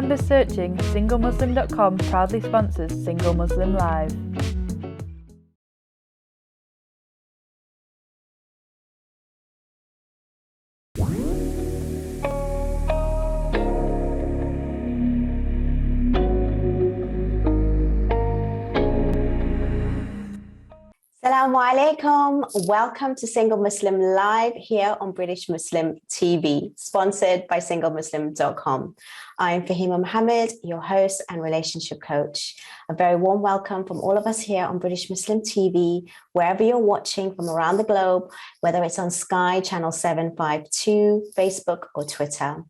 Remember searching SingleMuslim.com proudly sponsors Single Muslim Live. Assalamu alaikum. Welcome to Single Muslim Live here on British Muslim TV, sponsored by SingleMuslim.com. I'm Fahima Mohammed, your host and relationship coach. A very warm welcome from all of us here on British Muslim TV, wherever you're watching from around the globe, whether it's on Sky Channel 752, Facebook or Twitter.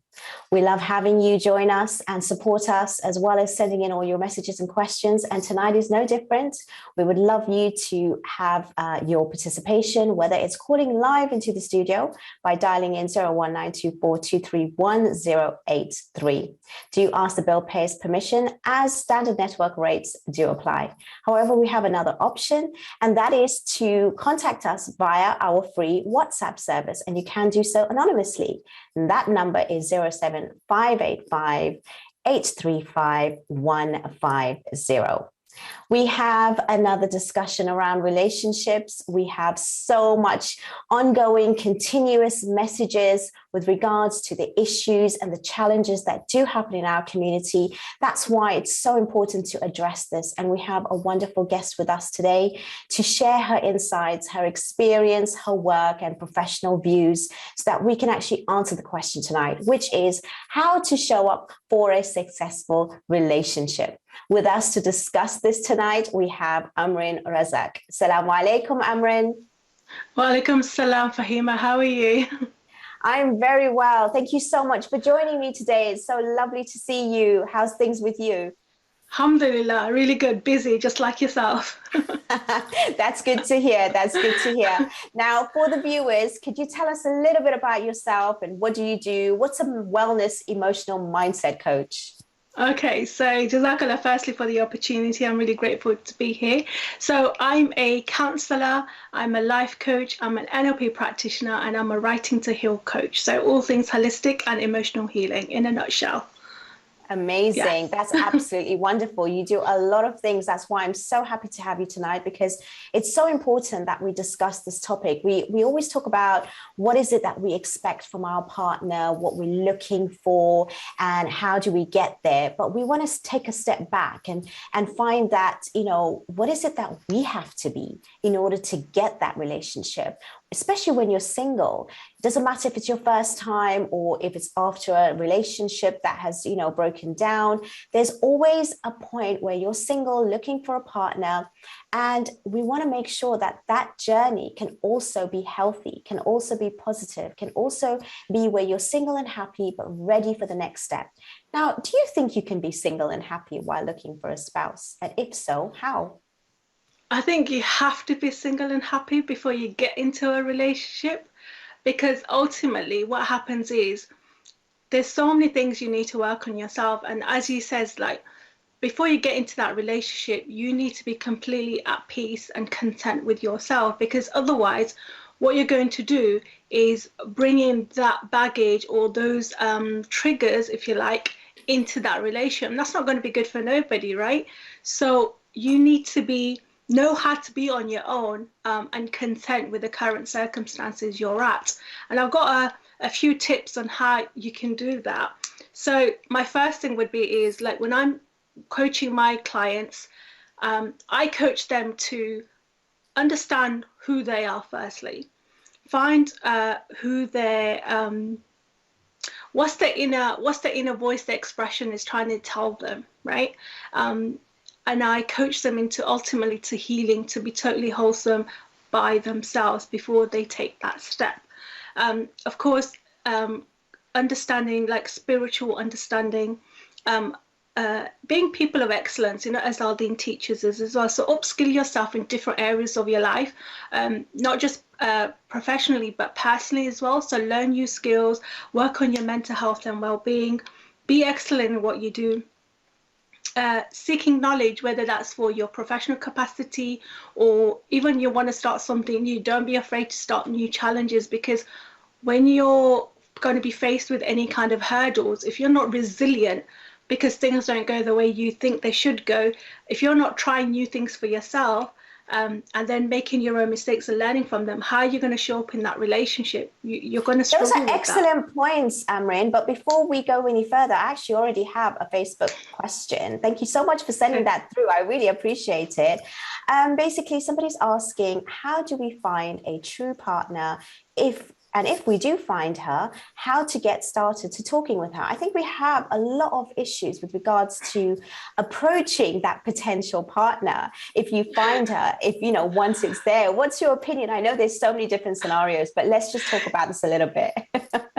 We love having you join us and support us, as well as sending in all your messages and questions. And tonight is no different. We would love you to have your participation, whether it's calling live into the studio by dialing in 01924231083. Do you ask the bill payer's permission, as standard network rates do apply? However, we have another option, and that is to contact us via our free WhatsApp service, and you can do so anonymously. And that number is 07585 835 150. We have another discussion around relationships. We have so much ongoing, continuous messages with regards to the issues and the challenges that do happen in our community. That's why it's so important to address this. And we have a wonderful guest with us today to share her insights, her experience, her work, and professional views so that we can actually answer the question tonight, which is how to show up for a successful relationship. With us to discuss this tonight, we have Amrin Razak. Assalamu alaikum, Amrin. Wa alaikum salam, Fahima. How are you? I'm very well. Thank you so much for joining me today. It's so lovely to see you. How's things with you? Alhamdulillah, really good, busy, just like yourself. That's good to hear. That's good to hear. Now, for the viewers, could you tell us a little bit about yourself and what do you do? What's a wellness emotional mindset coach? Okay, so Jazakallah firstly for the opportunity. I'm really grateful to be here. So I'm a counsellor, I'm a life coach, I'm an NLP practitioner, and I'm a writing to heal coach. So all things holistic and emotional healing in a nutshell. Amazing. Yes. That's absolutely wonderful. You do a lot of things. That's why I'm so happy to have you tonight, because it's so important that we discuss this topic. We always talk about what is it that we expect from our partner, what we're looking for, and how do we get there. But we want to take a step back and find that, what is it that we have to be in order to get that relationship? Especially when you're single. It doesn't matter if it's your first time or if it's after a relationship that has, broken down. There's always a point where you're single, looking for a partner, and we want to make sure that that journey can also be healthy, can also be positive, can also be where you're single and happy, but ready for the next step. Now, do you think you can be single and happy while looking for a spouse? And if so, how? I think you have to be single and happy before you get into a relationship, because ultimately what happens is there's so many things you need to work on yourself. And as you says, like before you get into that relationship, you need to be completely at peace and content with yourself, because otherwise what you're going to do is bring in that baggage or those triggers, if you like, into that relationship. And that's not going to be good for nobody, right? So you need to know how to be on your own and content with the current circumstances you're at. And I've got a few tips on how you can do that. So my first thing would be like when I'm coaching my clients, I coach them to understand who they are firstly. Find who their what's the inner voice, the expression is trying to tell them, right? And I coach them into ultimately to healing, to be totally wholesome by themselves before they take that step. Of course, understanding, like spiritual understanding, being people of excellence, as Aldine teaches us as well. So upskill yourself in different areas of your life, not just professionally, but personally as well. So learn new skills, work on your mental health and well-being, be excellent in what you do. Seeking knowledge, whether that's for your professional capacity or even you want to start something new. Don't be afraid to start new challenges, because when you're going to be faced with any kind of hurdles, if you're not resilient because things don't go the way you think they should go, if you're not trying new things for yourself, and then making your own mistakes and learning from them, how are you going to show up in that relationship? You're going to struggle Those are with that. excellent points, Amrin. But before we go any further, I actually already have a Facebook question. Thank you so much for sending that through. I really appreciate it. Basically, somebody's asking, how do we find a true partner if we do find her, how to get started to talking with her? I think we have a lot of issues with regards to approaching that potential partner. If you find her, once it's there, what's your opinion? I know there's so many different scenarios, but let's just talk about this a little bit.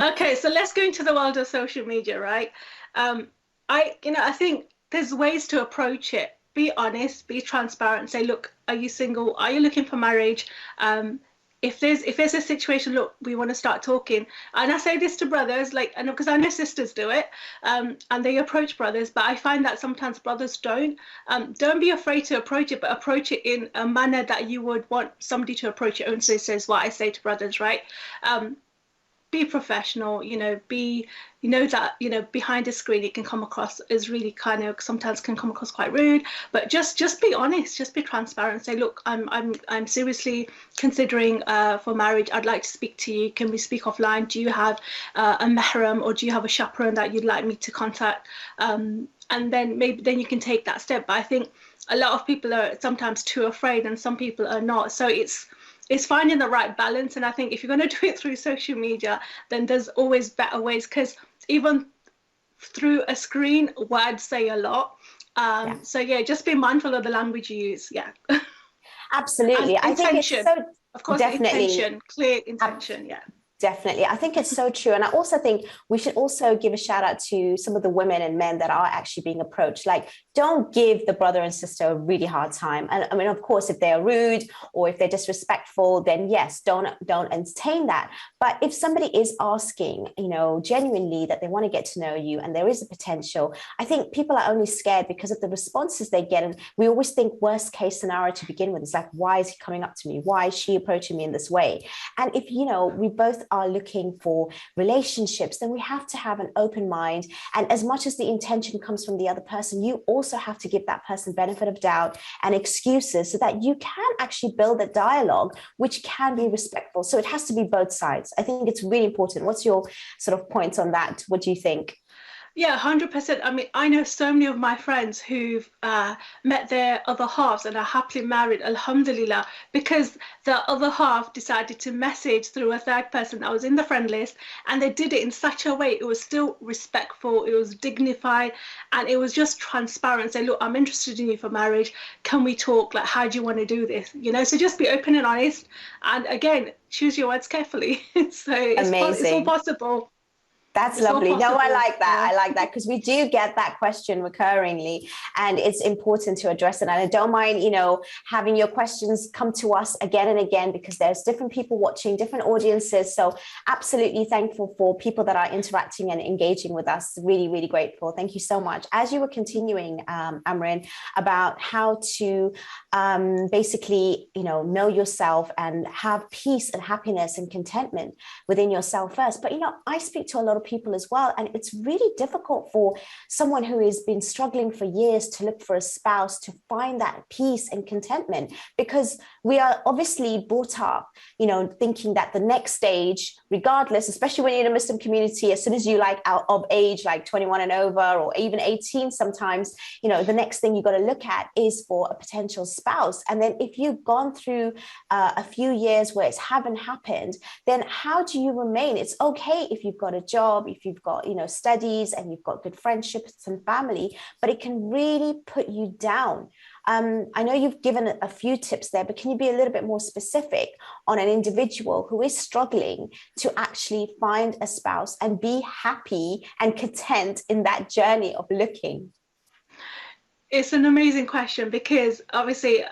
Okay, so let's go into the world of social media, right? I think there's ways to approach it. Be honest, be transparent, say, look, are you single? Are you looking for marriage? If there's a situation, look, we want to start talking, and I say this to brothers, and because I know sisters do it, and they approach brothers, but I find that sometimes brothers don't. Don't be afraid to approach it, but approach it in a manner that you would want somebody to approach it. And so this is what I say to brothers, right? Be professional, that behind a screen it can come across as really sometimes can come across quite rude, but just be honest, just be transparent, say, look, I'm seriously considering for marriage, I'd like to speak to you, can we speak offline, do you have a mahram, or do you have a chaperone that you'd like me to contact, and then then you can take that step. But I think a lot of people are sometimes too afraid, and some people are not, so it's finding the right balance. And I think if you're going to do it through social media, then there's always better ways, because even through a screen, words say a lot. So yeah, just be mindful of the language you use. Yeah. Absolutely. I think it's so, of course, definitely intention, clear intention. Yeah. Definitely. I think it's so true. And I also think we should also give a shout out to some of the women and men that are actually being approached. Like, don't give the brother and sister a really hard time. And I mean, of course, if they're rude or if they're disrespectful, then yes, don't entertain that. But if somebody is asking, genuinely that they want to get to know you and there is a potential, I think people are only scared because of the responses they get. And we always think worst case scenario to begin with. It's like, why is he coming up to me? Why is she approaching me in this way? And if, we both are looking for relationships, then we have to have an open mind. And as much as the intention comes from the other person, you also have to give that person benefit of doubt and excuses so that you can actually build a dialogue which can be respectful. So it has to be both sides. I think it's really important. What's your sort of points on that? What do you think? Yeah, 100%. I mean, I know so many of my friends who've met their other halves and are happily married, alhamdulillah, because the other half decided to message through a third person that was in the friend list, and they did it in such a way, it was still respectful, it was dignified, and it was just transparent. Say, look, I'm interested in you for marriage. Can we talk? Like, how do you want to do this? So just be open and honest. And again, choose your words carefully. So it's all possible. That's lovely. No, I like that. I like that because we do get that question recurringly, and it's important to address it. And I don't mind, having your questions come to us again and again, because there's different people watching, different audiences. So absolutely thankful for people that are interacting and engaging with us. Really, really grateful. Thank you so much. As you were continuing, Amrin, about how to basically, know yourself and have peace and happiness and contentment within yourself first. But, I speak to a lot of people as well, and it's really difficult for someone who has been struggling for years to look for a spouse to find that peace and contentment, because we are obviously brought up thinking that the next stage, regardless, especially when you're in a Muslim community, as soon as you out of age, like 21 and over, or even 18 sometimes, the next thing you got to look at is for a potential spouse. And then if you've gone through a few years where it haven't happened, then how do you remain? It's okay if you've got a job, if you've got studies and you've got good friendships and family, but it can really put you down. I know you've given a few tips there, but can you be a little bit more specific on an individual who is struggling to actually find a spouse and be happy and content in that journey of looking? It's an amazing question, because obviously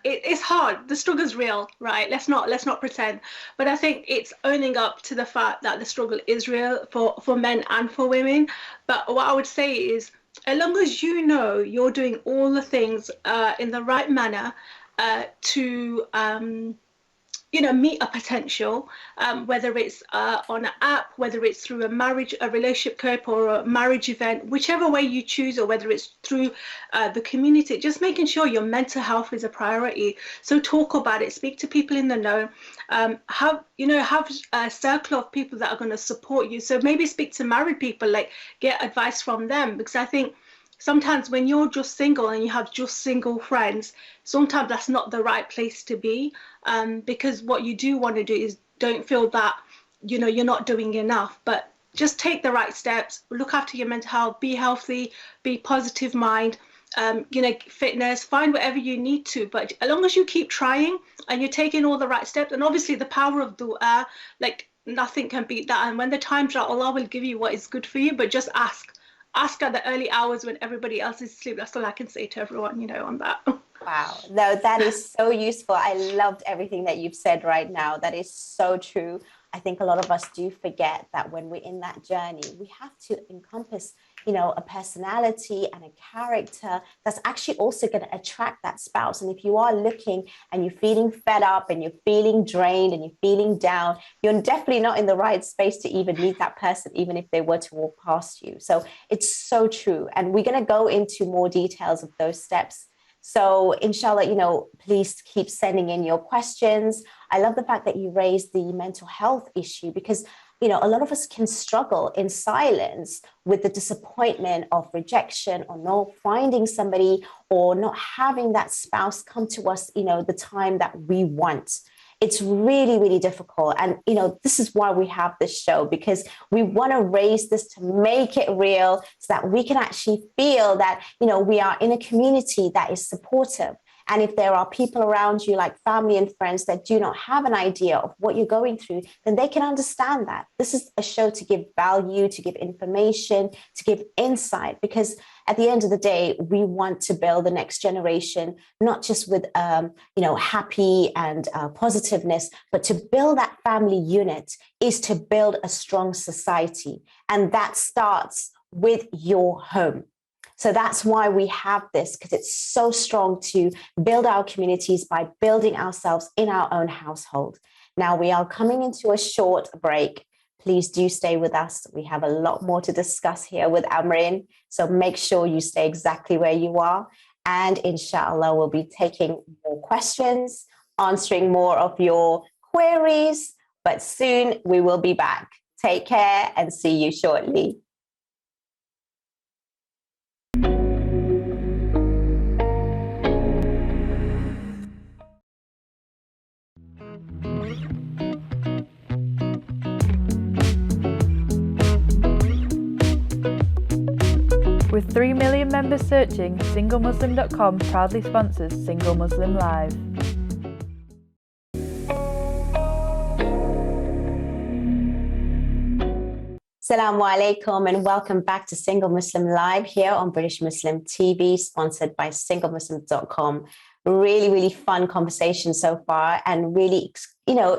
it's hard. The struggle's real, right? Let's not pretend. But I think it's owning up to the fact that the struggle is real for men and for women. But what I would say is, as long as you're doing all the things in the right manner to meet a potential, whether it's on an app, whether it's through a relationship coach or a marriage event, whichever way you choose, or whether it's through the community, just making sure your mental health is a priority. So talk about it, speak to people in the know, have a circle of people that are going to support you. So maybe speak to married people, like get advice from them, because I think sometimes when you're just single and you have just single friends, sometimes that's not the right place to be, because what you do want to do is don't feel that, you're not doing enough, but just take the right steps, look after your mental health, be healthy, be positive mind, fitness, find whatever you need to. But as long as you keep trying and you're taking all the right steps, and obviously the power of dua, like nothing can beat that. And when the time's right, Allah will give you what is good for you, but just ask at the early hours when everybody else is asleep. That's all I can say to everyone, on that. Wow. No, that is so useful. I loved everything that you've said right now. That is so true. I think a lot of us do forget that when we're in that journey, we have to encompass, a personality and a character that's actually also going to attract that spouse. And if you are looking and you're feeling fed up and you're feeling drained and you're feeling down, you're definitely not in the right space to even meet that person, even if they were to walk past you. So it's so true. And we're going to go into more details of those steps. So inshallah, please keep sending in your questions. I love the fact that you raised the mental health issue, because, a lot of us can struggle in silence with the disappointment of rejection, or not finding somebody, or not having that spouse come to us, the time that we want. It's really, really difficult. And, this is why we have this show, because we want to raise this to make it real, so that we can actually feel that, we are in a community that is supportive. And if there are people around you, like family and friends, that do not have an idea of what you're going through, then they can understand that. This is a show to give value, to give information, to give insight, because at the end of the day, we want to build the next generation, not just with, happy and positiveness, but to build that family unit is to build a strong society. And that starts with your home. So that's why we have this, because it's so strong to build our communities by building ourselves in our own household. Now we are coming into a short break. Please do stay with us. We have a lot more to discuss here with Amrin. So make sure you stay exactly where you are. And inshallah, we'll be taking more questions, answering more of your queries. But soon we will be back. Take care and see you shortly. With 3 million members searching, SingleMuslim.com proudly sponsors Single Muslim Live. Assalamu alaikum and welcome back to Single Muslim Live here on British Muslim TV, sponsored by SingleMuslim.com. Really, really fun conversation so far, and really,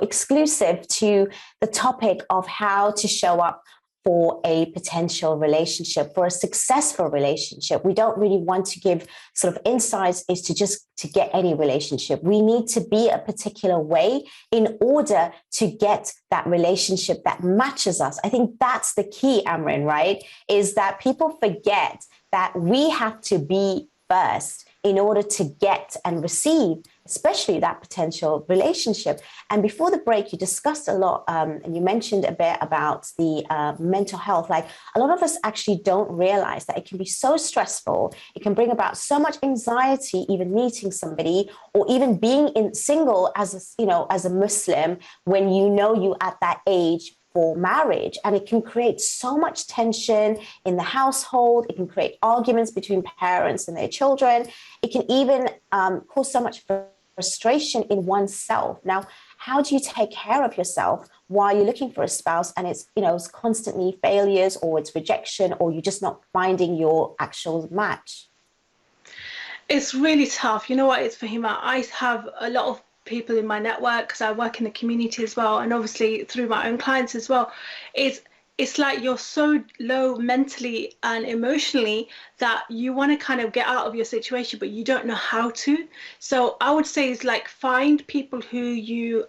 exclusive to the topic of how to show up for a potential relationship, for a successful relationship. We don't really want to give sort of insights as to get any relationship. We need to be a particular way in order to get that relationship that matches us. I think that's the key, Amrin, right? Is that people forget that we have to be first in order to get and receive, especially that potential relationship. And before the break, you discussed a lot, and you mentioned a bit about the mental health. Like, a lot of us actually don't realize that it can be so stressful. It can bring about so much anxiety, even meeting somebody, or even being single as a Muslim, when you at that age for marriage. And it can create so much tension in the household. It can create arguments between parents and their children. It can even cause so much frustration in oneself. Now, how do you take care of yourself while you're looking for a spouse and it's constantly failures, or it's rejection, or you're just not finding your actual match? It's really tough. You know what, it's Fahima, I have a lot of people in my network, because I work in the community as well, and obviously through my own clients as well. it's like you're so low mentally and emotionally that you want to kind of get out of your situation, but you don't know how to. So I would say is like find people who you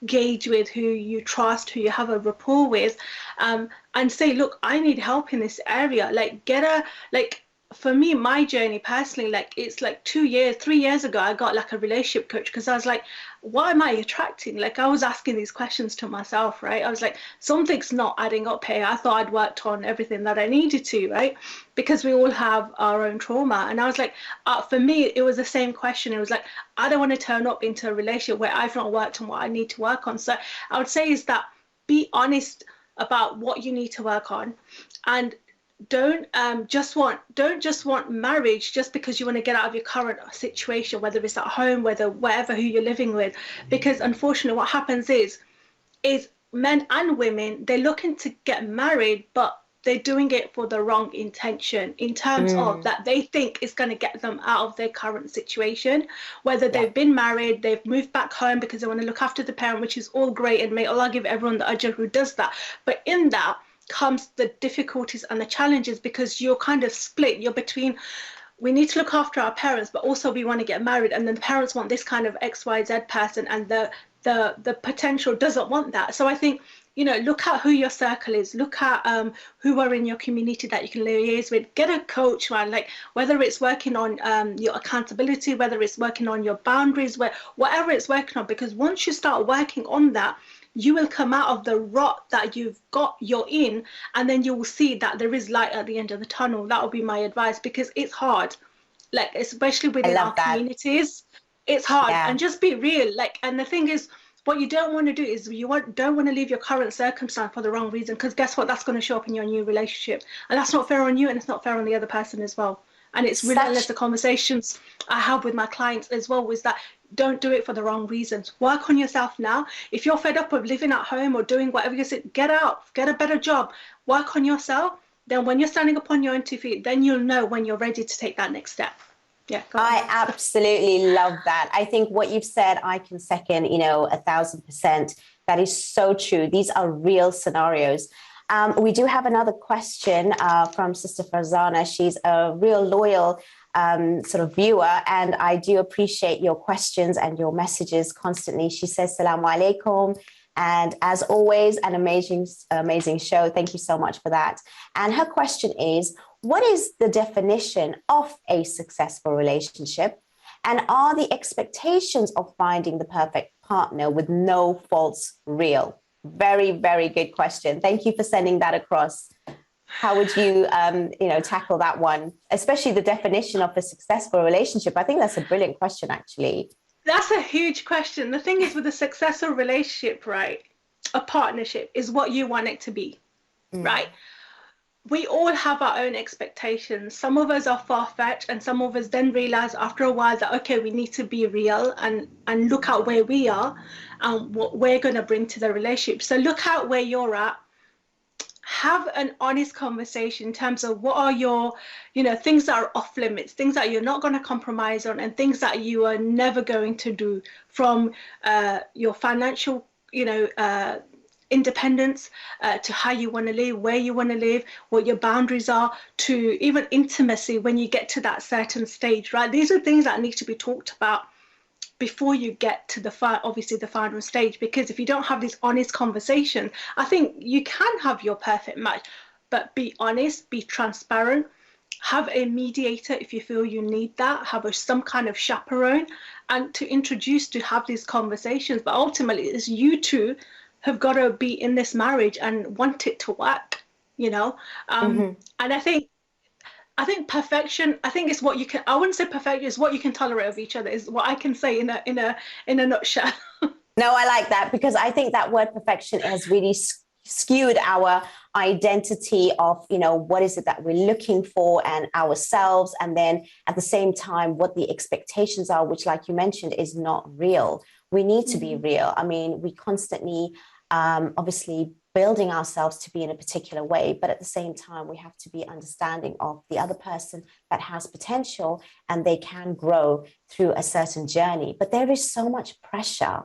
gauge with, who you trust, who you have a rapport with, and say, look, I need help in this area. Like get a like. For me, my journey personally, like it's like 2 years, 3 years ago, I got like a relationship coach because I was like, what am I attracting? Like I was asking these questions to myself, right? I was like, something's not adding up here. I thought I'd worked on everything that I needed to, right? Because we all have our own trauma. And I was like, for me, it was the same question. It was like, I don't want to turn up into a relationship where I've not worked on what I need to work on. So I would say is that be honest about what you need to work on, and don't just want marriage just because you want to get out of your current situation, whether it's at home, wherever who you're living with. Because unfortunately what happens is men and women, they're looking to get married, but they're doing it for the wrong intention, in terms of that they think it's going to get them out of their current situation, whether they've been married, they've moved back home because they want to look after the parent, which is all great, and may Allah give everyone the ajr who does that. But in that comes the difficulties and the challenges, because you're kind of split. You're between, we need to look after our parents, but also we want to get married, and then the parents want this kind of XYZ person, and the potential doesn't want that. So I think, you know, look at who your circle is, look at who are in your community that you can liaise with. Get a coach, man, like whether it's working on your accountability, whether it's working on your boundaries, whatever it's working on, because once you start working on that, you will come out of the rut that you're in, and then you will see that there is light at the end of the tunnel. That would be my advice, because it's hard, like especially within our communities, it's hard. And just be real, like, and the thing is, what you don't want to do is don't want to leave your current circumstance for the wrong reason, because guess what, that's going to show up in your new relationship, and that's not fair on you, and it's not fair on the other person as well. And it's relentless. The conversations I have with my clients as well was that don't do it for the wrong reasons. Work on yourself now. If you're fed up of living at home or doing whatever you say, get out, get a better job, work on yourself. Then when you're standing up on your own 2 feet, then you'll know when you're ready to take that next step. Yeah, I absolutely love that. I think what you've said, I can second, 1,000%. That is so true. These are real scenarios. We do have another question from Sister Farzana. She's a real loyal sort of viewer, and I do appreciate your questions and your messages constantly. She says, Salaam alaikum. And as always, an amazing show. Thank you so much for that. And her question is, what is the definition of a successful relationship? And are the expectations of finding the perfect partner with no faults real? Very, very good question. Thank you for sending that across. How would you, tackle that one, especially the definition of a successful relationship? I think that's a brilliant question, actually. That's a huge question. The thing is, with a successful relationship, right, a partnership is what you want it to be, right? We all have our own expectations. Some of us are far-fetched, and some of us then realize after a while that, okay, we need to be real and look at where we are and what we're going to bring to the relationship. So look at where you're at. Have an honest conversation in terms of what are your, things that are off limits, things that you're not going to compromise on, and things that you are never going to do, from your financial, independence, to how you want to live, where you want to live, what your boundaries are, to even intimacy when you get to that certain stage, right? These are things that need to be talked about before you get to the final stage, because if you don't have this honest conversation, I think you can have your perfect match, but be honest, be transparent, have a mediator if you feel you need that, have some kind of chaperone, and to have these conversations. But ultimately, it's you two have got to be in this marriage and want it to work, and I think perfection, I think it's what you can, I wouldn't say perfection, is what you can tolerate of each other, is what I can say in a nutshell. No, I like that, because I think that word perfection has really skewed our identity of, what is it that we're looking for and ourselves. And then at the same time, what the expectations are, which, like you mentioned, is not real. We need to be real. I mean, we constantly, obviously, building ourselves to be in a particular way, but at the same time, we have to be understanding of the other person that has potential, and they can grow through a certain journey. But there is so much pressure.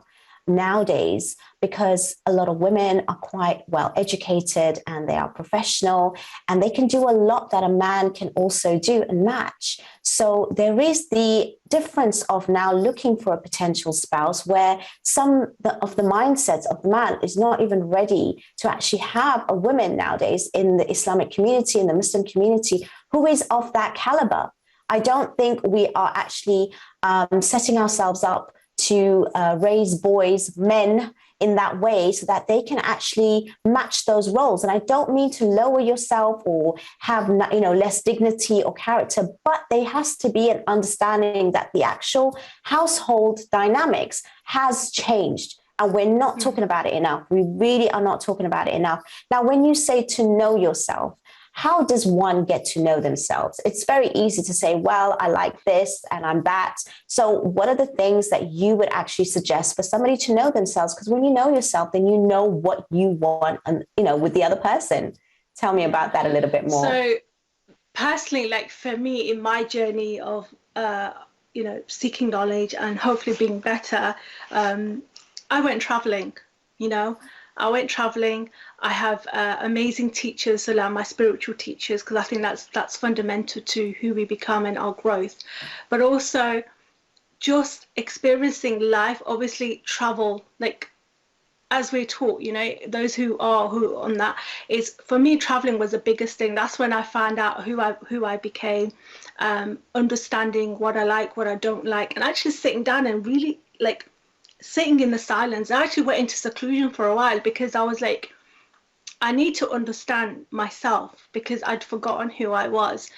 nowadays, because a lot of women are quite well educated and they are professional and they can do a lot that a man can also do and match. So there is the difference of now looking for a potential spouse where some of the mindsets of the man is not even ready to actually have a woman nowadays in the Islamic community, in the Muslim community, who is of that caliber. I don't think we are actually setting ourselves up to raise boys, men in that way so that they can actually match those roles. And I don't mean to lower yourself or have, less dignity or character, but there has to be an understanding that the actual household dynamics has changed. And we're not talking about it enough. We really are not talking about it enough. Now, when you say to know yourself, how does one get to know themselves? It's very easy to say, well, I like this and I'm that. So what are the things that you would actually suggest for somebody to know themselves? Because when you know yourself, then you know what you want, and with the other person. Tell me about that a little bit more. So personally, like for me, in my journey of, seeking knowledge and hopefully being better, I went traveling, I went traveling. I have amazing teachers, so like my spiritual teachers, because I think that's fundamental to who we become and our growth. But also just experiencing life, obviously travel, like as we're taught, those who on that is, for me, traveling was the biggest thing. That's when I found out who I became, understanding what I like, what I don't like, and actually sitting down and really sitting in the silence. I actually went into seclusion for a while because I was like, I need to understand myself, because I'd forgotten who I was,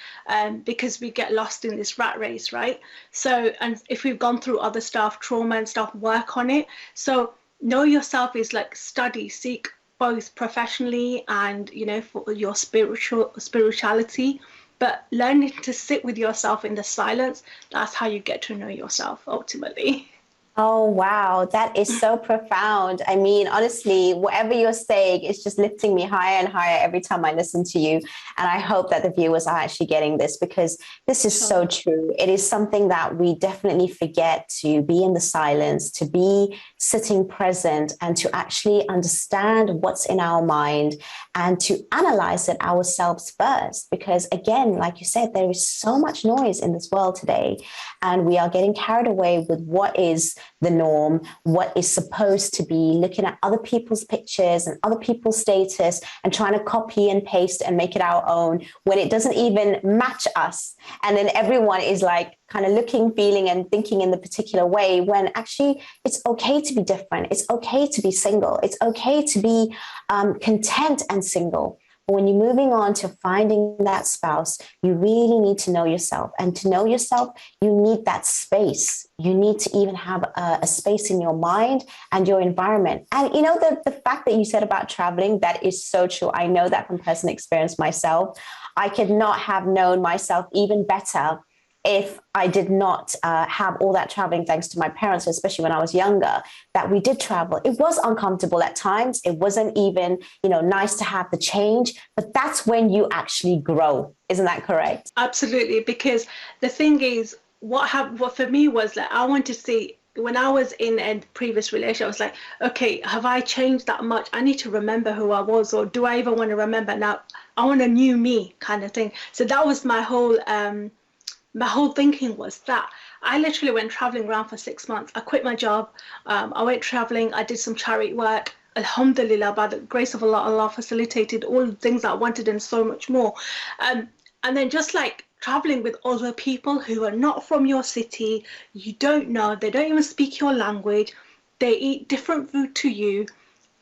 because we get lost in this rat race, right? So, and if we've gone through other stuff, trauma and stuff, work on it. So know yourself is like study, seek both professionally and, for your spirituality, but learning to sit with yourself in the silence, that's how you get to know yourself ultimately. Oh, wow. That is so profound. I mean, honestly, whatever you're saying is just lifting me higher and higher every time I listen to you. And I hope that the viewers are actually getting this, because this is so true. It is something that we definitely forget, to be in the silence, to be sitting present, and to actually understand what's in our mind and to analyze it ourselves first. Because again, like you said, there is so much noise in this world today, and we are getting carried away with what is the norm, what is supposed to be, looking at other people's pictures and other people's status and trying to copy and paste and make it our own when it doesn't even match us. And then everyone is like kind of looking, feeling and thinking in the particular way, when actually it's okay to be different. It's okay to be single. It's okay to be content and single. When you're moving on to finding that spouse, you really need to know yourself. And to know yourself, you need that space. You need to even have a space in your mind and your environment. And the fact that you said about traveling, that is so true. I know that from personal experience myself. I could not have known myself even better if I did not have all that traveling, thanks to my parents, especially when I was younger, that we did travel. It was uncomfortable at times. It wasn't even, nice to have the change, but that's when you actually grow. Isn't that correct? Absolutely. Because the thing is, what for me was that I wanted to see, when I was in a previous relationship, I was like, okay, have I changed that much? I need to remember who I was, or do I even want to remember now? I want a new me kind of thing. So that was my whole thinking, was that I literally went traveling around for 6 months. I quit my job. I went traveling. I did some charity work. Alhamdulillah, by the grace of Allah, Allah facilitated all the things that I wanted and so much more. And then just like traveling with other people who are not from your city, you don't know, they don't even speak your language, they eat different food to you.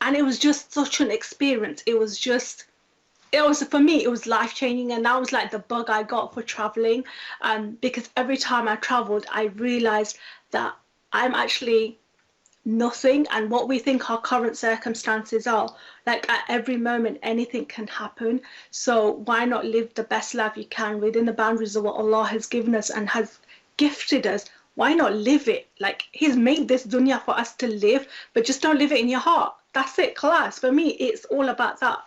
And it was just such an experience. For me, it was life-changing, and that was like the bug I got for traveling, because every time I traveled, I realized that I'm actually nothing, and what we think our current circumstances are, like at every moment anything can happen. So why not live the best life you can within the boundaries of what Allah has given us and has gifted us? Why not live it? Like, He's made this dunya for us to live, but just don't live it in your heart. That's it, class. For me, it's all about that,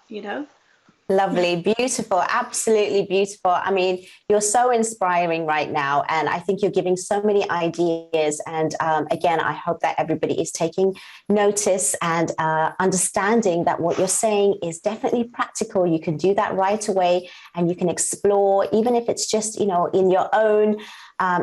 Lovely, beautiful, absolutely beautiful. I mean, you're so inspiring right now. And I think you're giving so many ideas. And again, I hope that everybody is taking notice and understanding that what you're saying is definitely practical. You can do that right away and you can explore, even if it's just, you know, in your own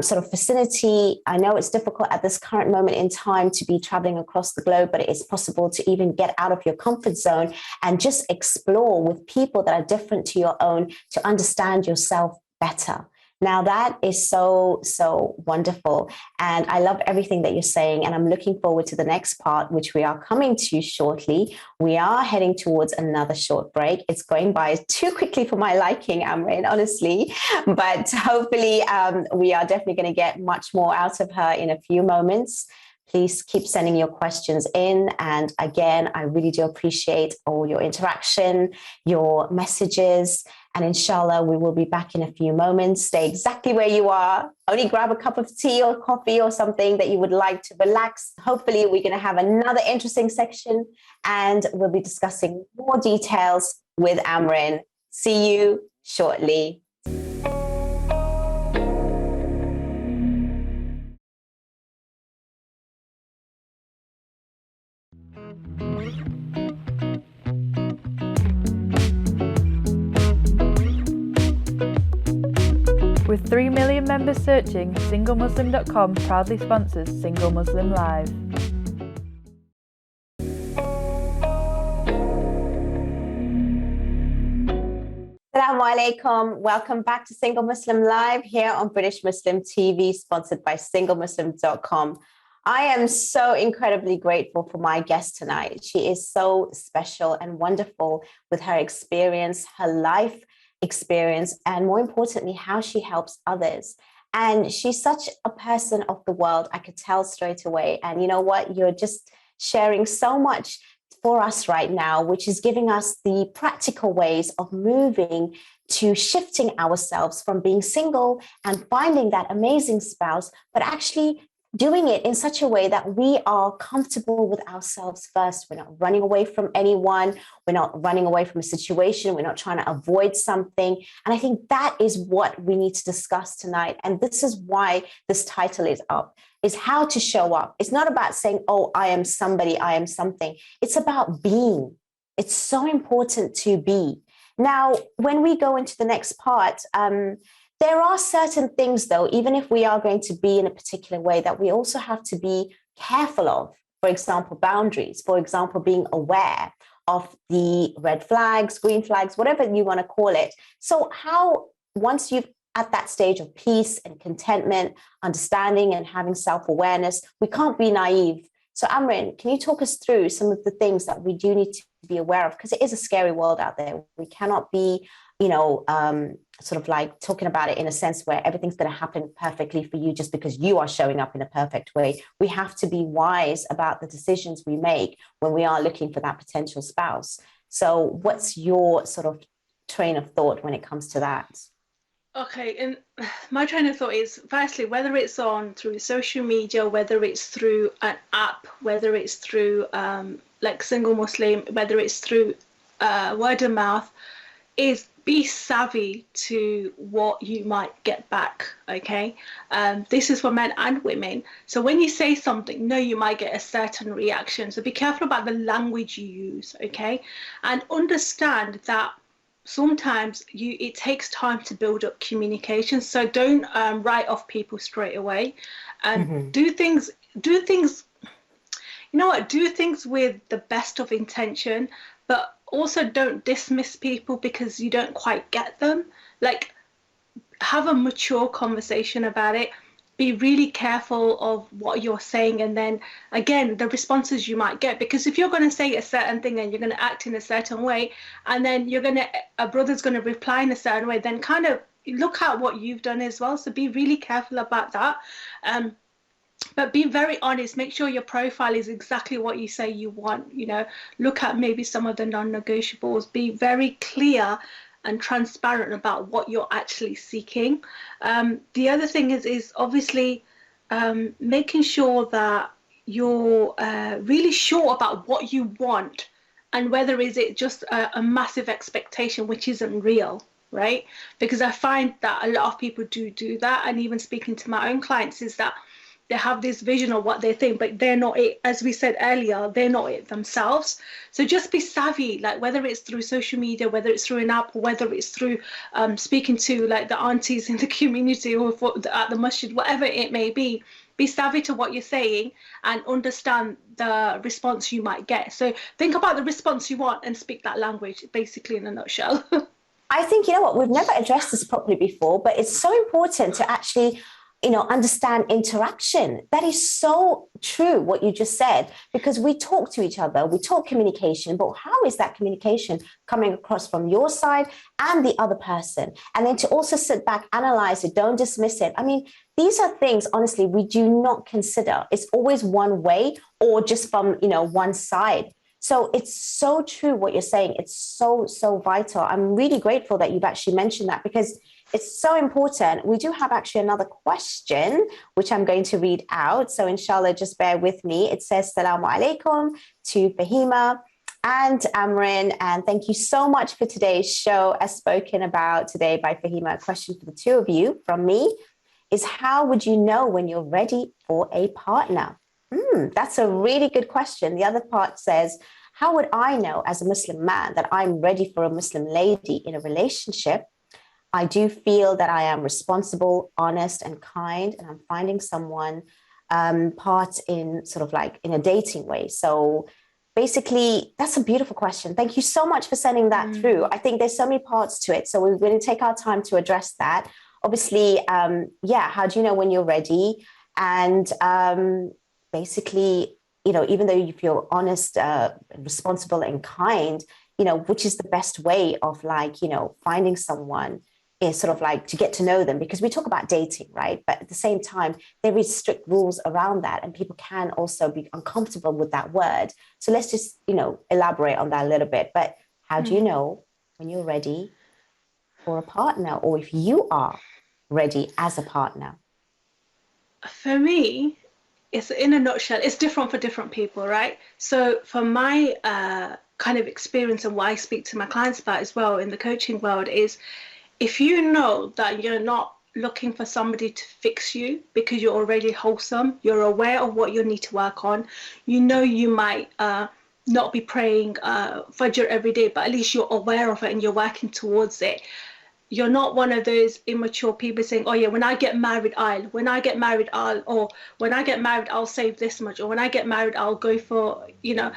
sort of vicinity. I know it's difficult at this current moment in time to be traveling across the globe, but it is possible to even get out of your comfort zone and just explore with people that are different to your own to understand yourself better. Now, that is so, so wonderful. And I love everything that you're saying. And I'm looking forward to the next part, which we are coming to shortly. We are heading towards another short break. It's going by too quickly for my liking, Amrin, honestly. But hopefully, we are definitely going to get much more out of her in a few moments. Please keep sending your questions in. And again, I really do appreciate all your interaction, your messages. And inshallah, we will be back in a few moments. Stay exactly where you are. Only grab a cup of tea or coffee or something that you would like to relax. Hopefully, we're going to have another interesting section and we'll be discussing more details with Amrin. See you shortly. With 3 million members searching, SingleMuslim.com proudly sponsors Single Muslim Live. Assalamu alaikum. Welcome back to Single Muslim Live here on British Muslim TV, sponsored by SingleMuslim.com. I am so incredibly grateful for my guest tonight. She is so special and wonderful with her experience, her life experience, and more importantly, how she helps others. And she's such a person of the world. I could tell straight away. And you know what? You're just sharing so much for us right now, which is giving us the practical ways of moving to shifting ourselves from being single and finding that amazing spouse, but actually doing it in such a way that we are comfortable with ourselves first. We're not running away from anyone. We're not running away from a situation. We're not trying to avoid something. And I think that is what we need to discuss tonight. And this is why this title is up, is how to show up. It's not about saying, oh, I am somebody, I am something. It's about being. It's so important to be. Now, when we go into the next part, there are certain things, though, even if we are going to be in a particular way, that we also have to be careful of. For example, boundaries. For example, being aware of the red flags, green flags, whatever you want to call it. So how, once you've at that stage of peace and contentment, understanding and having self-awareness, we can't be naive. So Amrin, can you talk us through some of the things that we do need to be aware of? Because it is a scary world out there. We cannot be, sort of like talking about it in a sense where everything's going to happen perfectly for you just because you are showing up in a perfect way. We have to be wise about the decisions we make when we are looking for that potential spouse. So what's your sort of train of thought when it comes to that? Okay, and my train of thought is, firstly, whether it's on through social media, whether it's through an app, whether it's through like Single Muslim, whether it's through word of mouth, is be savvy to what you might get back, okay? This is for men and women. So when you say something, no, you might get a certain reaction. So be careful about the language you use, okay? And understand that sometimes it takes time to build up communication. So don't write off people straight away. And do things, you know what, do things with the best of intention, but also don't dismiss people because you don't quite get them. Like, have a mature conversation about it. Be really careful of what you're saying, and then again, the responses you might get, because if you're going to say a certain thing and you're going to act in a certain way, and then a brother's going to reply in a certain way, then kind of look at what you've done as well. So be really careful about that. But be very honest. Make sure your profile is exactly what you say you want. You know, look at maybe some of the non-negotiables. Be very clear and transparent about what you're actually seeking. The other thing is obviously making sure that you're really sure about what you want and whether is it just a massive expectation which isn't real, right? Because I find that a lot of people do that, and even speaking to my own clients is that they have this vision of what they think, but they're not it. As we said earlier, they're not it themselves. So just be savvy, like whether it's through social media, whether it's through an app, or whether it's through speaking to like the aunties in the community or at the masjid, whatever it may be. Be savvy to what you're saying and understand the response you might get. So think about the response you want and speak that language, basically, in a nutshell. I think, you know what, we've never addressed this properly before, but it's so important to actually, you know, understand interaction. That is so true, what you just said, because we talk to each other, we talk communication, but how is that communication coming across from your side and the other person? And then to also sit back, analyze it, don't dismiss it. I mean, these are things, honestly, we do not consider. It's always one way or just from, you know, one side. So it's so true what you're saying. It's so, so vital. I'm really grateful that you've actually mentioned that, because it's so important. We do have actually another question, which I'm going to read out. So inshallah, just bear with me. It says, Assalamu alaikum to Fahima and Amrin. And thank you so much for today's show. As spoken about today by Fahima, a question for the two of you from me is, how would you know when you're ready for a partner? That's a really good question. The other part says, how would I know as a Muslim man that I'm ready for a Muslim lady in a relationship? I do feel that I am responsible, honest, and kind, and I'm finding someone part in sort of like in a dating way. So basically, that's a beautiful question. Thank you so much for sending that through. I think there's so many parts to it. So we're going to take our time to address that. Obviously, how do you know when you're ready? And basically, you know, even though you feel honest, responsible, and kind, you know, which is the best way of like, you know, finding someone is sort of like to get to know them, because we talk about dating, right? But at the same time, there is strict rules around that, and people can also be uncomfortable with that word. So let's just, you know, elaborate on that a little bit. But how do you know when you're ready for a partner, or if you are ready as a partner? For me, it's in a nutshell, it's different for different people, right? So for my kind of experience and what I speak to my clients about as well in the coaching world is, if you know that you're not looking for somebody to fix you because you're already wholesome, you're aware of what you need to work on, you know you might not be praying Fajr every day, but at least you're aware of it and you're working towards it. You're not one of those immature people saying, oh yeah, when I get married, or when I get married, I'll save this much, or when I get married, I'll go for, you know,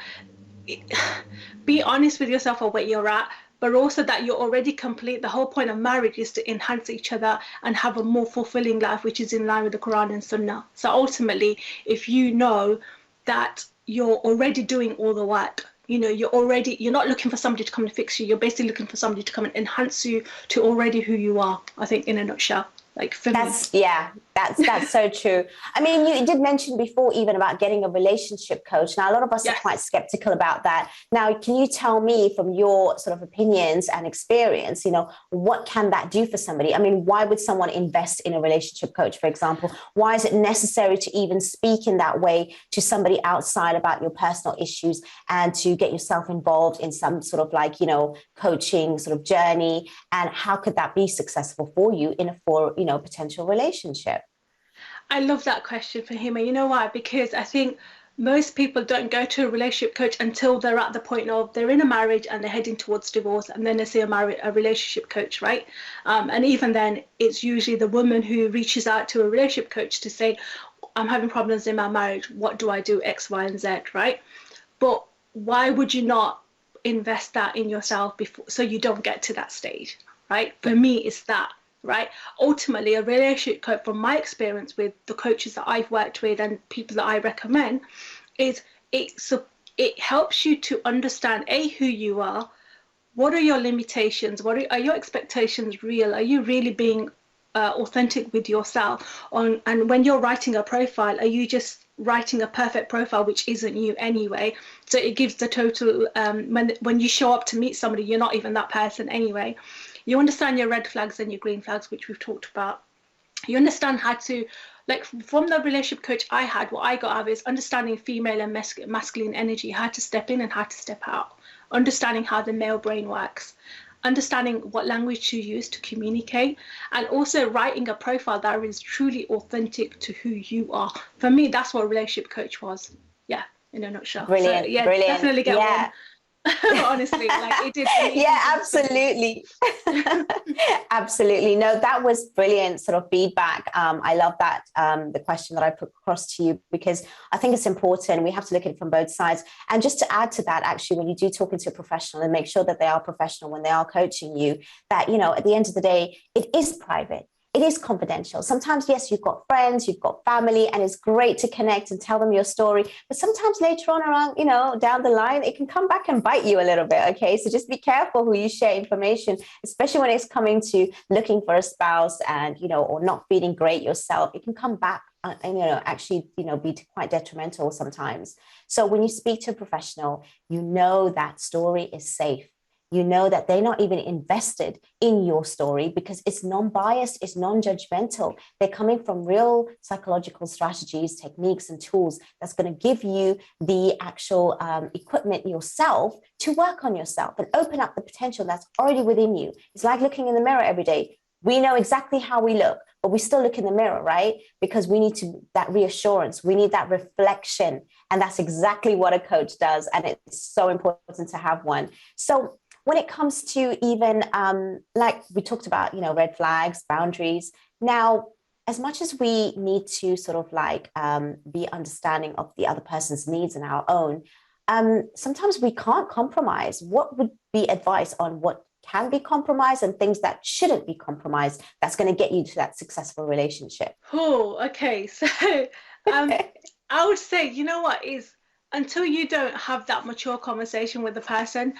be honest with yourself of where you're at, but also that you're already complete. The whole point of marriage is to enhance each other and have a more fulfilling life, which is in line with the Quran and Sunnah. So ultimately, if you know that you're already doing all the work, you know, you're not looking for somebody to come and fix you. You're basically looking for somebody to come and enhance you to already who you are, I think, in a nutshell. Like for that's so true. I mean, you did mention before even about getting a relationship coach. Now, a lot of us are quite skeptical about that. Now, can you tell me from your sort of opinions and experience, you know, what can that do for somebody? I mean, why would someone invest in a relationship coach, for example? Why is it necessary to even speak in that way to somebody outside about your personal issues and to get yourself involved in some sort of like, you know, coaching sort of journey? And how could that be successful for you in a potential relationship? I love that question, Fahima. You know why? Because I think most people don't go to a relationship coach until they're at the point of they're in a marriage and they're heading towards divorce, and then they see a relationship coach, right? And even then, it's usually the woman who reaches out to a relationship coach to say, I'm having problems in my marriage. What do I do? X, Y, and Z, right? But why would you not invest that in yourself before, so you don't get to that stage, right? For me, it's that. Right. Ultimately, a relationship coach, from my experience with the coaches that I've worked with and people that I recommend, is it helps you to understand who you are, what are your limitations, are your expectations real, are you really being authentic with yourself, and when you're writing a profile, are you just writing a perfect profile which isn't you anyway? So it gives the total when you show up to meet somebody, you're not even that person anyway. You understand your red flags and your green flags, which we've talked about. You understand how to like from the relationship coach I had, what I got out of is understanding female and masculine energy, how to step in and how to step out, understanding how the male brain works, understanding what language to use to communicate, and also writing a profile that is truly authentic to who you are. For me, that's what a relationship coach was. Yeah, in a nutshell. Brilliant, So yeah, brilliant. definitely get one. Honestly, like it did amazing. Yeah, absolutely. Absolutely. No, that was brilliant sort of feedback. I love that, the question that I put across to you, because I think it's important. We have to look at it from both sides. And just to add to that, actually, when you do talk into a professional, and make sure that they are professional when they are coaching you, that, you know, at the end of the day, it is private. It is confidential. Sometimes, yes, you've got friends, you've got family, and it's great to connect and tell them your story. But sometimes later on around, you know, down the line, it can come back and bite you a little bit. Okay. So just be careful who you share information, especially when it's coming to looking for a spouse and, you know, or not feeling great yourself. It can come back and, you know, actually, you know, be quite detrimental sometimes. So when you speak to a professional, you know that story is safe. You know that they're not even invested in your story because it's non-biased, it's non-judgmental. They're coming from real psychological strategies, techniques, and tools that's going to give you the actual equipment yourself to work on yourself and open up the potential that's already within you. It's like looking in the mirror every day. We know exactly how we look, but we still look in the mirror, right? Because we need that reassurance. We need that reflection. And that's exactly what a coach does. And it's so important to have one. So when it comes to even like we talked about, you know, red flags, boundaries. Now, as much as we need to sort of like be understanding of the other person's needs and our own, sometimes we can't compromise. What would be advice on what can be compromised and things that shouldn't be compromised that's going to get you to that successful relationship? Oh, okay. So I would say, you know what, is until you don't have that mature conversation with the person,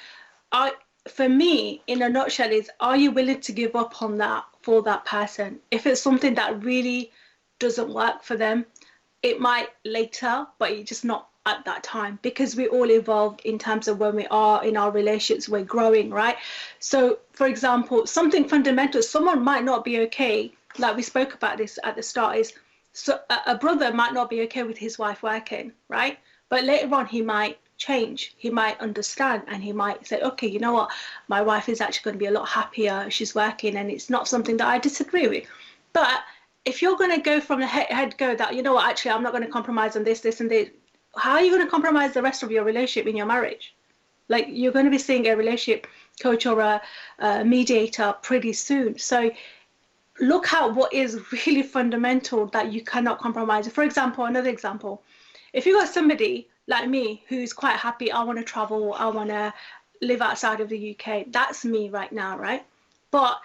for me, in a nutshell, is are you willing to give up on that for that person? If it's something that really doesn't work for them, it might later, but it's just not at that time, because we all evolve in terms of when we are in our relationships, we're growing, right? So, for example, something fundamental, someone might not be okay, like we spoke about this at the start, is so a brother might not be okay with his wife working, right? But later on, he might change, he might understand, and he might say, okay, you know what, my wife is actually going to be a lot happier, she's working, and it's not something that I disagree with. But if you're going to go from the head go that, you know what, actually I'm not going to compromise on this and this, how are you going to compromise the rest of your relationship in your marriage? Like, you're going to be seeing a relationship coach or a mediator pretty soon. So look at what is really fundamental that you cannot compromise. For example, another example, if you got somebody like me who's quite happy, I want to travel, I want to live outside of the UK, that's me right now, right? But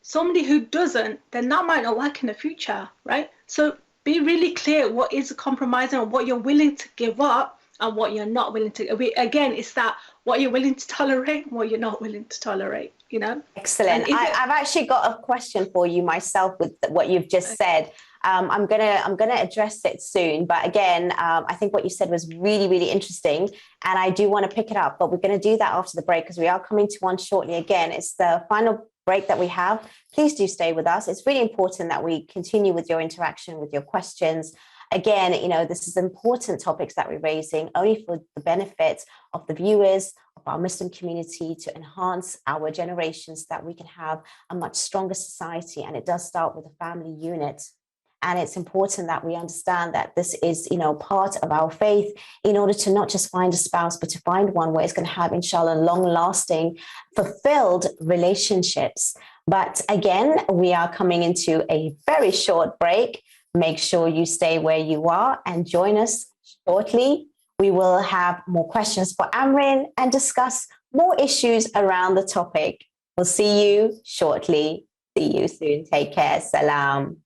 somebody who doesn't, then that might not work in the future, right? So be really clear what is compromising and what you're willing to give up and what you're not willing to. Again, it's that what you're willing to tolerate, what you're not willing to tolerate, you know? Excellent. I've actually got a question for you myself with what you've just said. I'm gonna address it soon, but again, I think what you said was really, really interesting, and I do want to pick it up. But we're going to do that after the break because we are coming to one shortly. Again, it's the final break that we have. Please do stay with us. It's really important that we continue with your interaction, with your questions. Again, you know, this is important topics that we're raising only for the benefit of the viewers, of our Muslim community, to enhance our generations so that we can have a much stronger society. And it does start with a family unit. And it's important that we understand that this is, you know, part of our faith in order to not just find a spouse, but to find one where it's going to have, inshallah, long-lasting, fulfilled relationships. But again, we are coming into a very short break. Make sure you stay where you are and join us shortly. We will have more questions for Amrin and discuss more issues around the topic. We'll see you shortly. See you soon. Take care. Salam.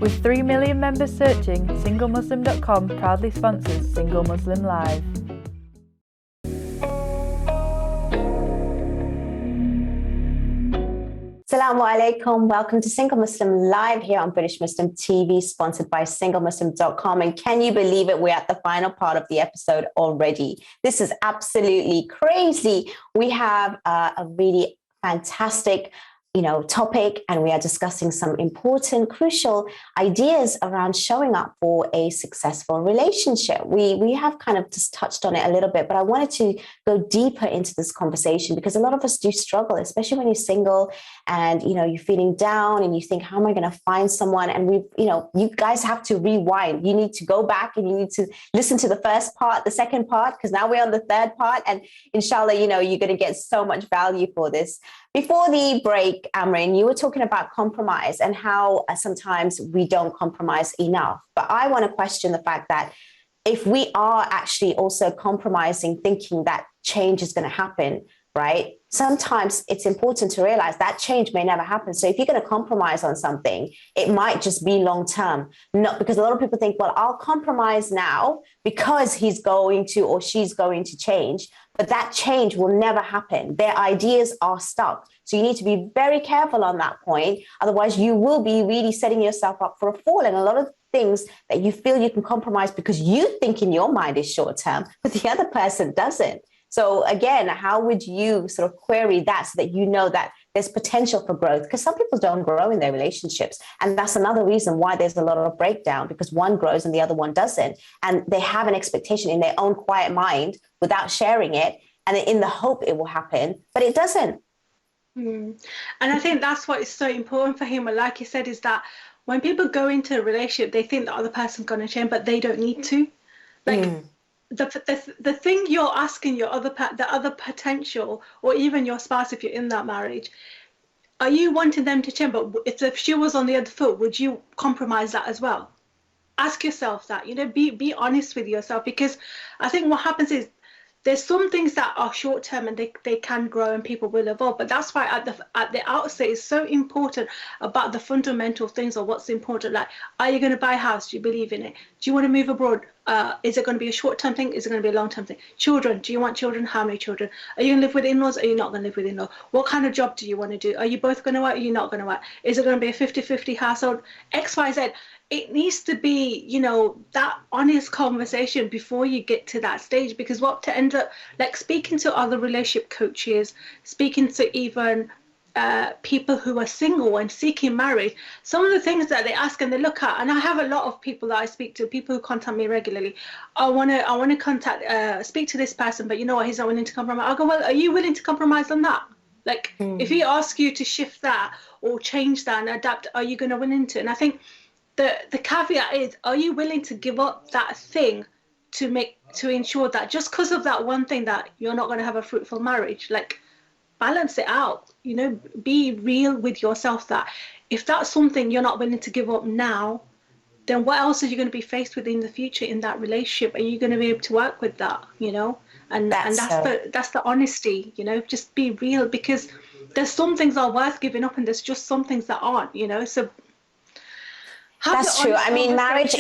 With 3 million members searching, SingleMuslim.com proudly sponsors Single Muslim Live. Assalamu alaikum. Welcome to Single Muslim Live here on British Muslim TV, sponsored by SingleMuslim.com. And can you believe it? We're at the final part of the episode already. This is absolutely crazy. We have a really fantastic topic, and we are discussing some important, crucial ideas around showing up for a successful relationship. We have kind of just touched on it a little bit, but I wanted to go deeper into this conversation because a lot of us do struggle, especially when you're single and, you're feeling down and you think, how am I going to find someone? And you guys have to rewind. You need to go back and you need to listen to the first part, the second part, because now we're on the third part. And inshallah, you're going to get so much value for this. Before the break, Amrin, you were talking about compromise and how sometimes we don't compromise enough. But I want to question the fact that if we are actually also compromising, thinking that change is going to happen, right? Sometimes it's important to realize that change may never happen. So if you're going to compromise on something, it might just be long term. Not because a lot of people think, well, I'll compromise now because he's going to or she's going to change. But that change will never happen. Their ideas are stuck. So you need to be very careful on that point. Otherwise, you will be really setting yourself up for a fall. And a lot of things that you feel you can compromise because you think in your mind is short term, but the other person doesn't. So again, how would you sort of query that so that you know that there's potential for growth? Because some people don't grow in their relationships. And that's another reason why there's a lot of breakdown, because one grows and the other one doesn't. And they have an expectation in their own quiet mind without sharing it, and in the hope it will happen, but it doesn't. And I think that's what is so important for him. Like you said, is that when people go into a relationship, they think the other person's going to change, but they don't need to. The thing you're asking the other potential, or even your spouse, if you're in that marriage, are you wanting them to change? But if the shoe was on the other foot, would you compromise that as well? Ask yourself that. Be honest with yourself, because I think what happens is there's some things that are short term and they can grow and people will evolve. But that's why at the outset it's so important about the fundamental things, or what's important. Like, are you going to buy a house? Do you believe in it? Do you want to move abroad? Is it going to be a short term thing? Is it going to be a long term thing? Children, do you want children? How many children? Are you going to live with in-laws? Are you not going to live with in-laws? What kind of job do you want to do? Are you both going to work? Are you not going to work? Is it going to be a 50-50 household? X, Y, Z. It needs to be, that honest conversation before you get to that stage, because what to end up, like speaking to other relationship coaches, speaking to even people who are single and seeking marriage, some of the things that they ask and they look at, and I have a lot of people that I speak to, people who contact me regularly. I want to speak to this person, but you know what, he's not willing to compromise. I'll go, well, are you willing to compromise on that? Like, if he asks you to shift that or change that and adapt, are you going to willing to? And I think the caveat is, are you willing to give up that thing to ensure that just because of that one thing that you're not going to have a fruitful marriage? Like, balance it out, be real with yourself that if that's something you're not willing to give up now, then what else are you going to be faced with in the future in that relationship? Are you going to be able to work with that, And that's the honesty, just be real, because there's some things that are worth giving up and there's just some things that aren't, so that's true. I mean, marriage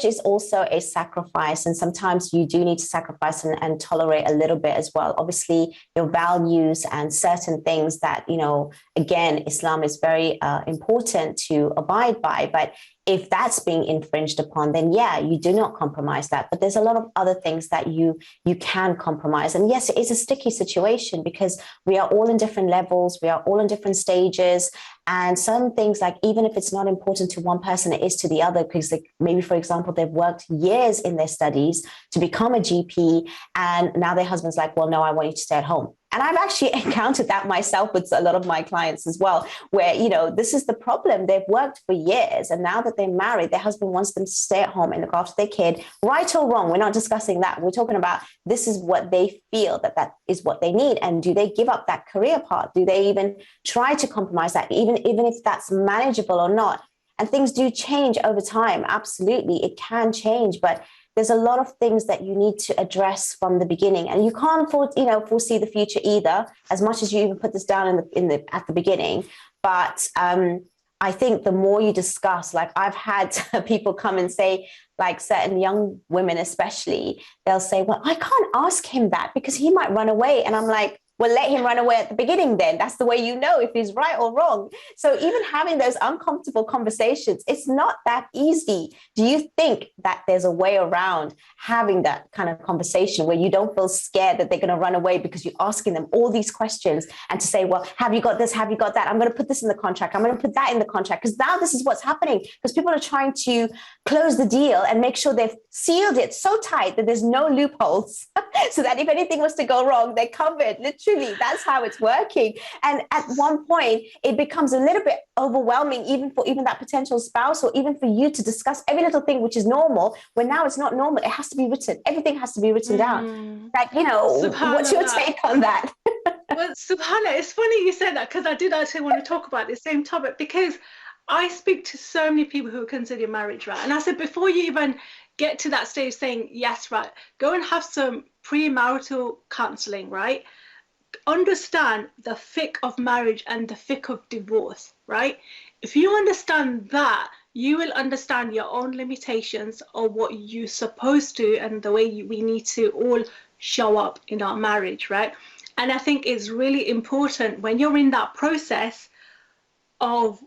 is also a sacrifice. And sometimes you do need to sacrifice and tolerate a little bit as well. Obviously, your values and certain things that, again, Islam is very important to abide by. But if that's being infringed upon, then you do not compromise that. But there's a lot of other things that you can compromise. And yes, it is a sticky situation because we are all in different levels. We are all in different stages. And some things, like, even if it's not important to one person, it is to the other, because maybe, for example, they've worked years in their studies to become a GP. And now their husband's like, well, no, I want you to stay at home. And I've actually encountered that myself with a lot of my clients as well, where, this is the problem. They've worked for years, and now that they're married, their husband wants them to stay at home and look after their kid. Right or wrong, we're not discussing that. We're talking about this is what they feel that is what they need. And do they give up that career path? Do they even try to compromise that, even if that's manageable or not? And things do change over time. Absolutely, it can change, but there's a lot of things that you need to address from the beginning, and you can't foresee the future either, as much as you even put this down at the beginning. But I think the more you discuss, like, I've had people come and say, like, certain young women especially, they'll say, well, I can't ask him that because he might run away. And I'm like, well, let him run away at the beginning then. That's the way you know if he's right or wrong. So even having those uncomfortable conversations, it's not that easy. Do you think that there's a way around having that kind of conversation where you don't feel scared that they're going to run away because you're asking them all these questions, and to say, well, have you got this? Have you got that? I'm going to put this in the contract. I'm going to put that in the contract, because now this is what's happening, because people are trying to close the deal and make sure they've sealed it so tight that there's no loopholes so that if anything was to go wrong, they're covered. Literally, that's how it's working. And at one point, it becomes a little bit overwhelming, even for that potential spouse, or even for you to discuss every little thing, which is normal, when now it's not normal. It has to be written. Everything has to be written down. Like, what's your take on that? Well, Subhanallah, it's funny you said that, because I did actually want to talk about the same topic, because I speak to so many people who consider marriage, right? And I said, before you even get to that stage saying, yes, right, go and have some premarital counseling, right? Understand the fiqh of marriage and the fiqh of divorce, right? If you understand that, you will understand your own limitations or what you're supposed to, and the way we need to all show up in our marriage, right? And I think it's really important when you're in that process of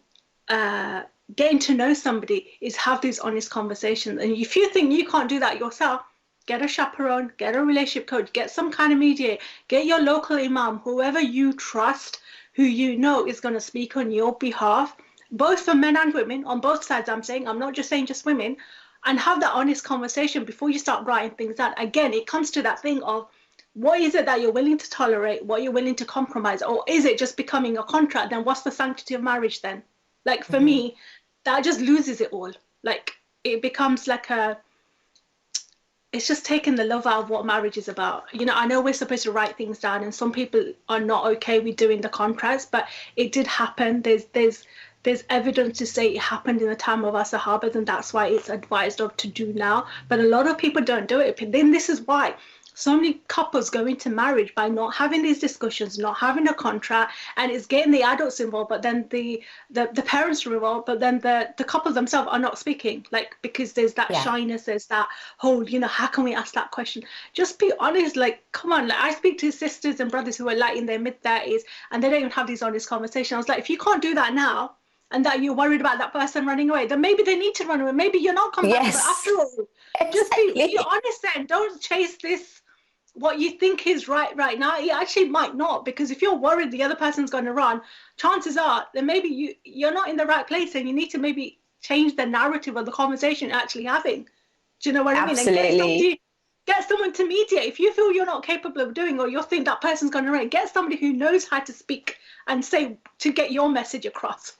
getting to know somebody, is have these honest conversations. And if you think you can't do that yourself, get a chaperone, get a relationship coach, get some kind of mediator, get your local imam, whoever you trust, who you know is going to speak on your behalf, both for men and women, on both sides. I'm not just saying just women, and have that honest conversation before you start writing things out. Again, it comes to that thing of, what is it that you're willing to tolerate? What you're willing to compromise? Or is it just becoming a contract? Then what's the sanctity of marriage then? Like, for me, that just loses it all. Like, it becomes like it's just taking the love out of what marriage is about. I know we're supposed to write things down, and some people are not okay with doing the contracts, but it did happen. There's evidence to say it happened in the time of our Sahabas, and that's why it's advised of to do now. But a lot of people don't do it. Then this is why so many couples go into marriage by not having these discussions, not having a contract, and it's getting the adults involved, but then the parents are involved, but then the couple themselves are not speaking, like, because there's that shyness, there's that whole, how can we ask that question? Just be honest, like, come on. Like, I speak to sisters and brothers who are like in their mid-30s, and they don't even have these honest conversations. I was like, if you can't do that now, and that you're worried about that person running away, then maybe they need to run away. Maybe you're not coming back. But after all, just be honest then. Don't chase this, what you think is right now. It actually might not, because if you're worried the other person's going to run, chances are that maybe you're not in the right place, and you need to maybe change the narrative of the conversation you're actually having. Do you know what I mean? Absolutely. And get someone to mediate. If you feel you're not capable of doing, or you think that person's going to run, get somebody who knows how to speak and say, to get your message across,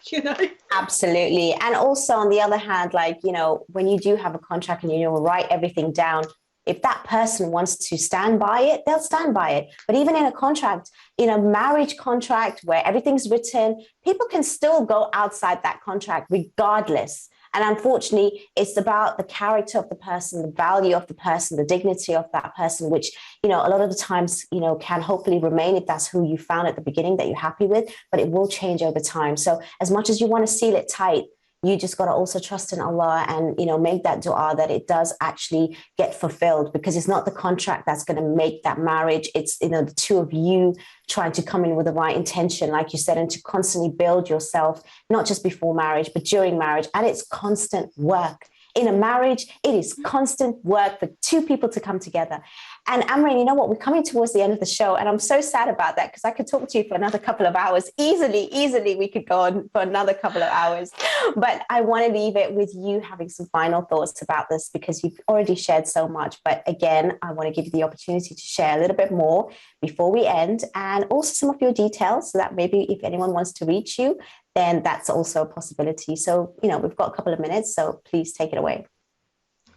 Absolutely. And also, on the other hand, like, when you do have a contract and write everything down, if that person wants to stand by it, they'll stand by it. But even in a contract, in a marriage contract where everything's written, people can still go outside that contract regardless. And unfortunately, it's about the character of the person, the value of the person, the dignity of that person, which, a lot of the times, can hopefully remain if that's who you found at the beginning that you're happy with, but it will change over time. So as much as you want to seal it tight, you just got to also trust in Allah and, make that dua that it does actually get fulfilled, because it's not the contract that's going to make that marriage. It's, the two of you trying to come in with the right intention, like you said, and to constantly build yourself, not just before marriage, but during marriage. And it's constant work. In a marriage, it is constant work for two people to come together. And Amrin, you know what? We're coming towards the end of the show, and I'm so sad about that, because I could talk to you for another couple of hours. Easily, we could go on for another couple of hours. But I want to leave it with you having some final thoughts about this, because you've already shared so much. But again, I want to give you the opportunity to share a little bit more before we end, and also some of your details, so that maybe if anyone wants to reach you, then that's also a possibility. So, we've got a couple of minutes, so please take it away.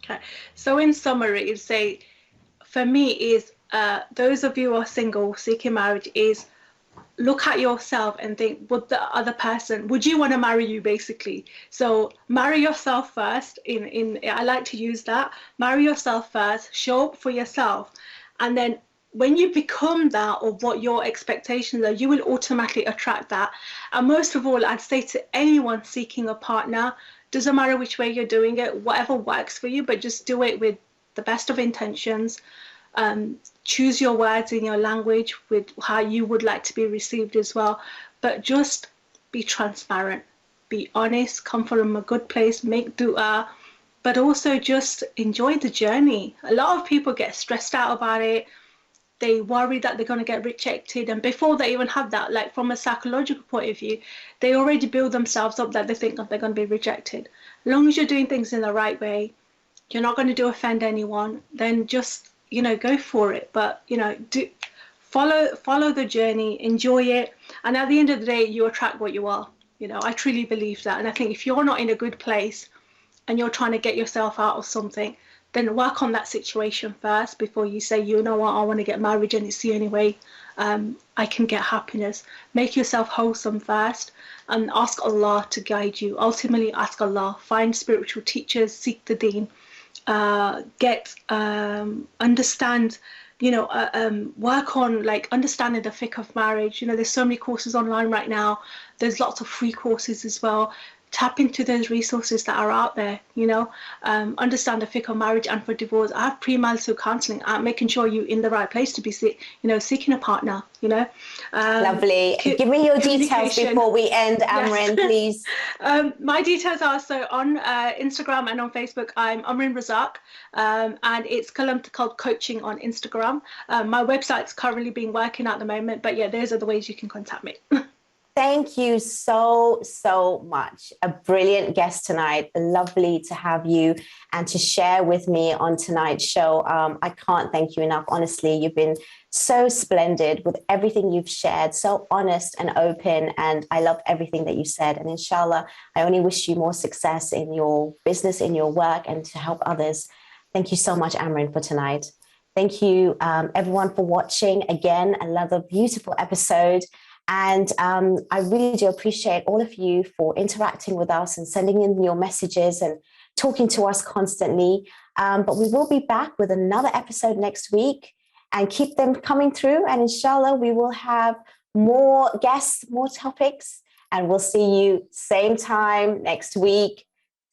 Okay. So in summary, you'd say, for me, is those of you who are single, seeking marriage, is look at yourself and think, would the other person, would you want to marry you, basically? So marry yourself first. I like to use that. Marry yourself first, show up for yourself. And then when you become that, or what your expectations are, you will automatically attract that. And most of all, I'd say to anyone seeking a partner, doesn't matter which way you're doing it, whatever works for you, but just do it with the best of intentions. Choose your words in your language with how you would like to be received as well. But just be transparent, be honest, come from a good place, make dua, but also just enjoy the journey. A lot of people get stressed out about it. They worry that they're going to get rejected. And before they even have that, like from a psychological point of view, they already build themselves up that they think that they're going to be rejected. As long as you're doing things in the right way, you're not going to offend anyone, then just, go for it. But, follow the journey, enjoy it. And at the end of the day, you attract what you are. I truly believe that. And I think if you're not in a good place and you're trying to get yourself out of something, then work on that situation first before you say, you know what, I want to get married and it's the only way I can get happiness. Make yourself wholesome first and ask Allah to guide you. Ultimately, ask Allah, find spiritual teachers, seek the deen, understand, work on like understanding the fiqh of marriage. There's so many courses online right now. There's lots of free courses as well. Tap into those resources that are out there, understand the fiqh of marriage and for divorce. I have premarital counselling, making sure you're in the right place to be, seeking a partner, Lovely. Give me your details before we end, Amrin, yes. Please. My details are so on Instagram and on Facebook, I'm Amrin Razak, and it's called Coaching on Instagram. My website's currently being working at the moment, but yeah, those are the ways you can contact me. Thank you so much. A brilliant guest tonight. Lovely to have you and to share with me on tonight's show. I can't thank you enough. Honestly, you've been so splendid with everything you've shared, so honest and open. And I love everything that you said. And inshallah, I only wish you more success in your business, in your work, and to help others. Thank you so much, Amrin, for tonight. Thank you, everyone, for watching. Again, another beautiful episode. And I really do appreciate all of you for interacting with us and sending in your messages and talking to us constantly. But we will be back with another episode next week, and keep them coming through. And inshallah, we will have more guests, more topics, and we'll see you same time next week.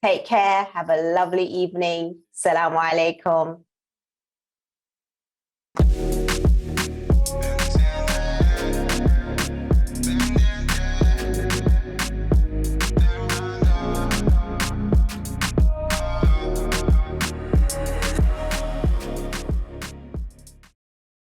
Take care. Have a lovely evening. Assalamu alaikum.